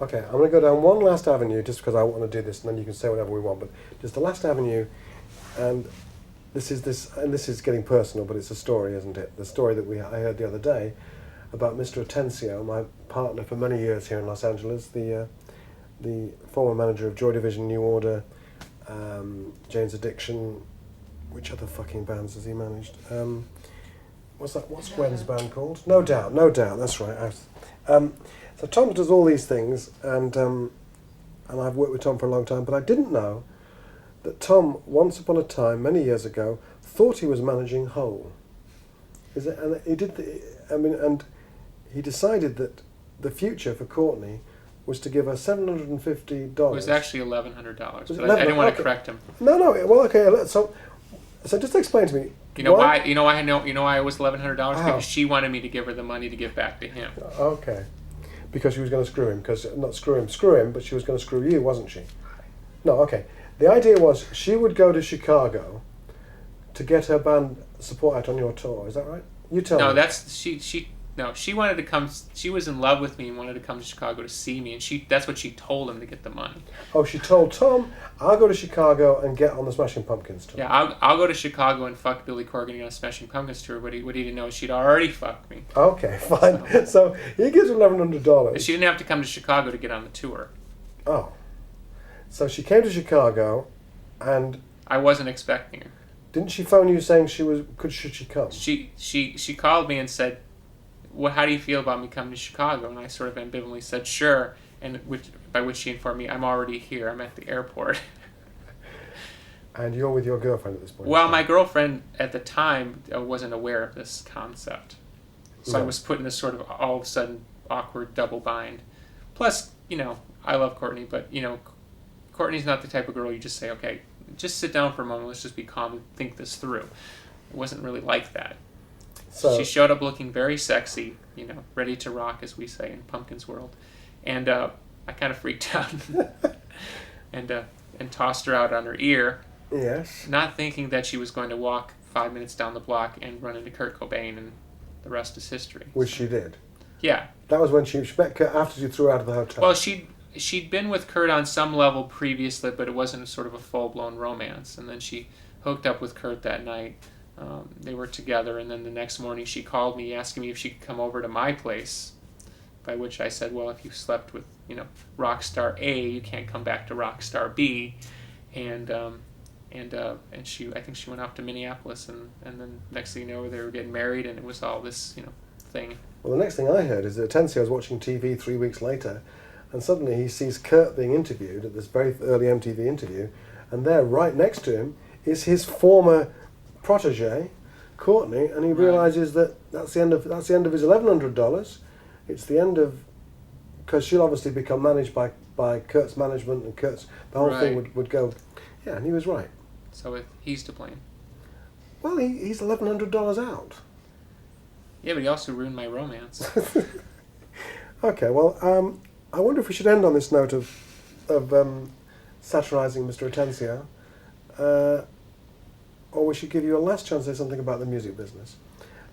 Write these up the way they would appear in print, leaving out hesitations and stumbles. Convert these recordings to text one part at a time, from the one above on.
Okay, I'm going to go down one last avenue just because I want to do this, and then you can say whatever we want. But just the last avenue, and this is getting personal, but it's a story, isn't it? The story that I heard the other day about Mr. Atencio, my partner for many years here in Los Angeles, the former manager of Joy Division, New Order, Jane's Addiction. Which other fucking bands has he managed? What's Gwen's band called? No Doubt. That's right. So Tom does all these things, and I've worked with Tom for a long time, but I didn't know that Tom, once upon a time, many years ago, thought he was managing Hole. And he did. And he decided that the future for Courtney was to give her $750. It was actually $1,100, but I didn't want to correct him. No. Well, okay. So just explain to me. Why it was $1,100? Because she wanted me to give her the money to give back to him. Okay. Because she was going to screw him. Not screw him, but she was going to screw you, wasn't she? No, okay. The idea was she would go to Chicago to get her band support out on your tour. Is that right? You tell me. No, she wanted to come. She was in love with me and wanted to come to Chicago to see me, and that's what she told him to get the money. Oh, she told Tom, "I'll go to Chicago and get on the Smashing Pumpkins tour." Yeah, I'll go to Chicago and fuck Billy Corgan on a Smashing Pumpkins tour. What he didn't know is she'd already fucked me. Okay, fine. So he gives her $1,100. She didn't have to come to Chicago to get on the tour. Oh, so she came to Chicago, and I wasn't expecting her. Didn't she phone you saying should she come? She called me and said, how do you feel about me coming to Chicago? And I sort of ambivalently said, sure, and by which she informed me, I'm already here. I'm at the airport. And you're with your girlfriend at this point? Well, my girlfriend at the time wasn't aware of this concept. So No. I was put in this sort of all of a sudden awkward double bind. Plus, I love Courtney, but, Courtney's not the type of girl you just say, okay, just sit down for a moment, let's just be calm and think this through. It wasn't really like that. So she showed up looking very sexy, ready to rock, as we say in Pumpkin's world. And I kind of freaked out and tossed her out on her ear. Yes. Not thinking that she was going to walk 5 minutes down the block and run into Kurt Cobain, and the rest is history. Which she did. Yeah. That was when she met Kurt after she threw her out of the hotel. Well, she'd been with Kurt on some level previously, but it wasn't sort of a full-blown romance. And then she hooked up with Kurt that night. They were together, and then the next morning she called me asking me if she could come over to my place, by which I said, well, if you slept with, rock star A, you can't come back to rock star B. And she, I think she went off to Minneapolis, and then next thing you know, they were getting married, and it was all this, thing. Well, the next thing I heard is that Atencio was watching TV 3 weeks later, and suddenly he sees Kurt being interviewed at this very early MTV interview, and there, right next to him, is his former protege, Courtney, and he realizes that that's the end of his $1,100. It's the end of, because she'll obviously become managed by Kurt's management, and the whole thing would go. Yeah, and he was right. So he's to blame. Well, he's $1,100 out. Yeah, but he also ruined my romance. Okay, well, I wonder if we should end on this note of satirizing Mr. Atencio, or we should give you a last chance to say something about the music business.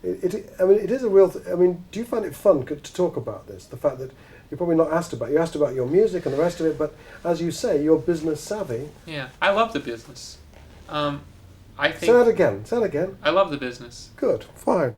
It is a real. Do you find it fun to talk about this? The fact that you're probably not asked about. You're asked about your music and the rest of it, but as you say, you're business savvy. Yeah, I love the business. I think. Say that again. I love the business. Good. Fine.